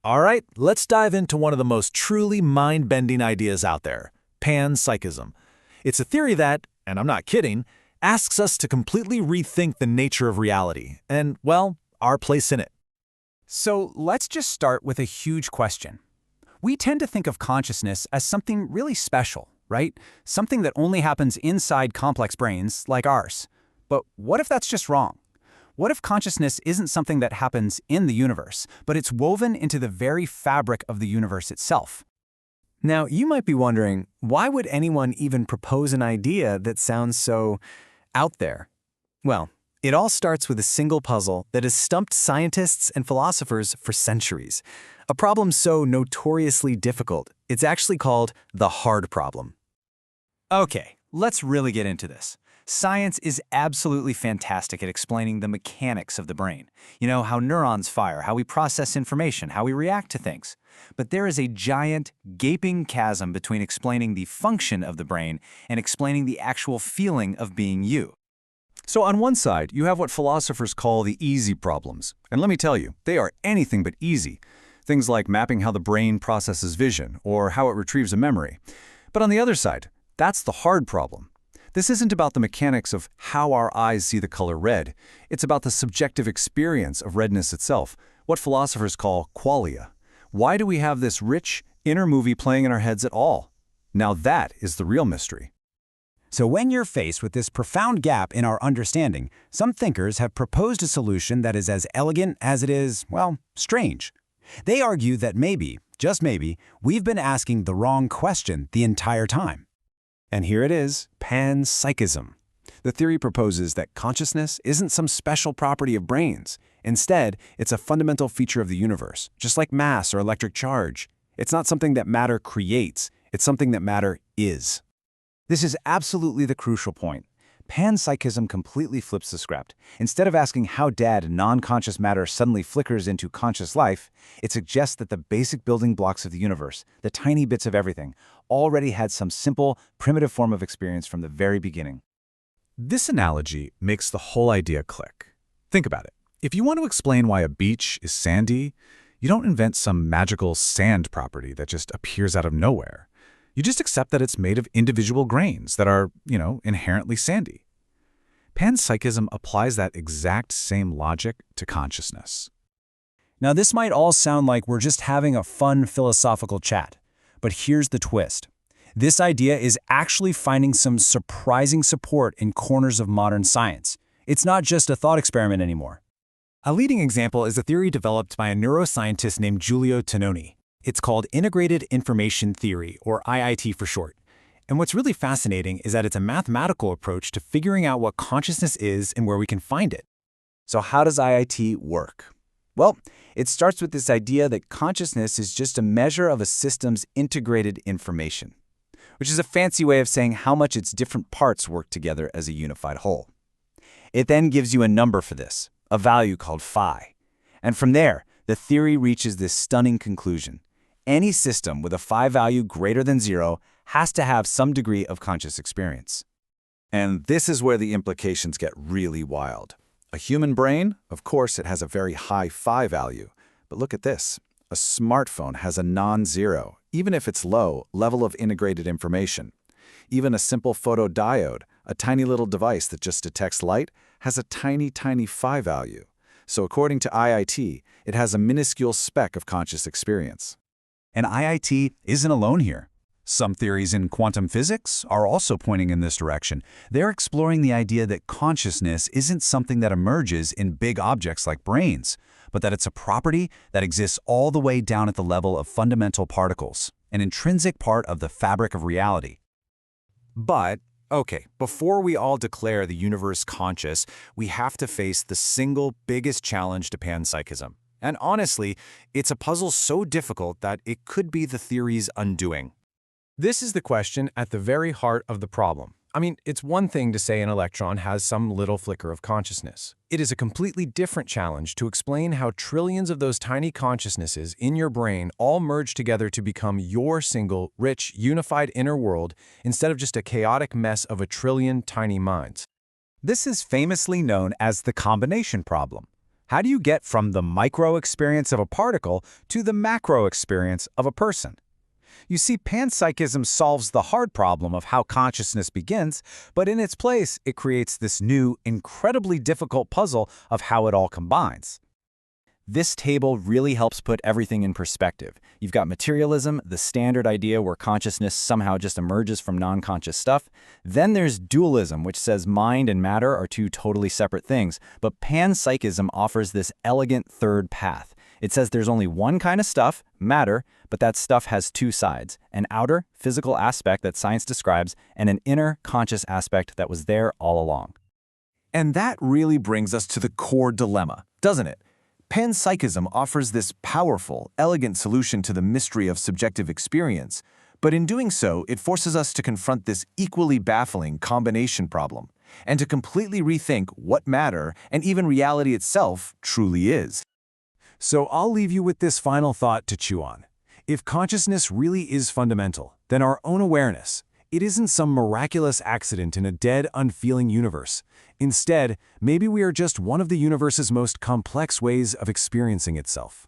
All right, let's dive into one of the most truly mind-bending ideas out there, panpsychism. It's a theory that, and I'm not kidding, asks us to completely rethink the nature of reality and, well, our place in it. So let's just start with a huge question. We tend to think of consciousness as something really special, right? Something that only happens inside complex brains like ours. But what if that's just wrong? What if consciousness isn't something that happens in the universe, but it's woven into the very fabric of the universe itself? Now, you might be wondering, why would anyone even propose an idea that sounds so out there? Well, it all starts with a single puzzle that has stumped scientists and philosophers for centuries. A problem so notoriously difficult, it's actually called the hard problem. Okay, let's really get into this. Science is absolutely fantastic at explaining the mechanics of the brain. You know, how neurons fire, how we process information, how we react to things. But there is a giant, gaping chasm between explaining the function of the brain and explaining the actual feeling of being you. So on one side, you have what philosophers call the easy problems. And let me tell you, they are anything but easy. Things like mapping how the brain processes vision or how it retrieves a memory. But on the other side, that's the hard problem. This isn't about the mechanics of how our eyes see the color red. It's about the subjective experience of redness itself, what philosophers call qualia. Why do we have this rich, inner movie playing in our heads at all? Now that is the real mystery. So when you're faced with this profound gap in our understanding, some thinkers have proposed a solution that is as elegant as it is, well, strange. They argue that maybe, just maybe, we've been asking the wrong question the entire time. And here it is, panpsychism. The theory proposes that consciousness isn't some special property of brains. Instead, it's a fundamental feature of the universe, just like mass or electric charge. It's not something that matter creates, it's something that matter is. This is absolutely the crucial point. Panpsychism completely flips the script. Instead of asking how dead non-conscious matter suddenly flickers into conscious life, it suggests that the basic building blocks of the universe, the tiny bits of everything, already had some simple, primitive form of experience from the very beginning. This analogy makes the whole idea click. Think about it. If you want to explain why a beach is sandy, you don't invent some magical sand property that just appears out of nowhere. You just accept that it's made of individual grains that are, inherently sandy. Panpsychism applies that exact same logic to consciousness. Now, this might all sound like we're just having a fun philosophical chat, but here's the twist. This idea is actually finding some surprising support in corners of modern science. It's not just a thought experiment anymore. A leading example is a theory developed by a neuroscientist named Giulio Tononi. It's called Integrated Information Theory, or IIT for short. And what's really fascinating is that it's a mathematical approach to figuring out what consciousness is and where we can find it. So how does IIT work? Well, it starts with this idea that consciousness is just a measure of a system's integrated information, which is a fancy way of saying how much its different parts work together as a unified whole. It then gives you a number for this, a value called phi. And from there, the theory reaches this stunning conclusion. Any system with a phi value greater than 0 has to have some degree of conscious experience. And this is where the implications get really wild. A human brain, of course, it has a very high phi value. But look at this. A smartphone has a non-zero, even if it's low, level of integrated information. Even a simple photodiode, a tiny little device that just detects light, has a tiny, tiny phi value. So according to IIT, it has a minuscule speck of conscious experience. And IIT isn't alone here. Some theories in quantum physics are also pointing in this direction. They're exploring the idea that consciousness isn't something that emerges in big objects like brains, but that it's a property that exists all the way down at the level of fundamental particles, an intrinsic part of the fabric of reality. But, okay, before we all declare the universe conscious, we have to face the single biggest challenge to panpsychism. And honestly, it's a puzzle so difficult that it could be the theory's undoing. This is the question at the very heart of the problem. I mean, it's one thing to say an electron has some little flicker of consciousness. It is a completely different challenge to explain how trillions of those tiny consciousnesses in your brain all merge together to become your single, rich, unified inner world instead of just a chaotic mess of a trillion tiny minds. This is famously known as the combination problem. How do you get from the micro experience of a particle to the macro experience of a person? You see, panpsychism solves the hard problem of how consciousness begins, but in its place, it creates this new, incredibly difficult puzzle of how it all combines. This table really helps put everything in perspective. You've got materialism, the standard idea where consciousness somehow just emerges from non-conscious stuff. Then there's dualism, which says mind and matter are two totally separate things. But panpsychism offers this elegant third path. It says there's only one kind of stuff, matter, but that stuff has two sides, an outer, physical aspect that science describes, and an inner, conscious aspect that was there all along. And that really brings us to the core dilemma, doesn't it? Panpsychism offers this powerful, elegant solution to the mystery of subjective experience, but in doing so, it forces us to confront this equally baffling combination problem, and to completely rethink what matter, and even reality itself, truly is. So I'll leave you with this final thought to chew on. If consciousness really is fundamental, then our own awareness, it isn't some miraculous accident in a dead, unfeeling universe. Instead, maybe we are just one of the universe's most complex ways of experiencing itself.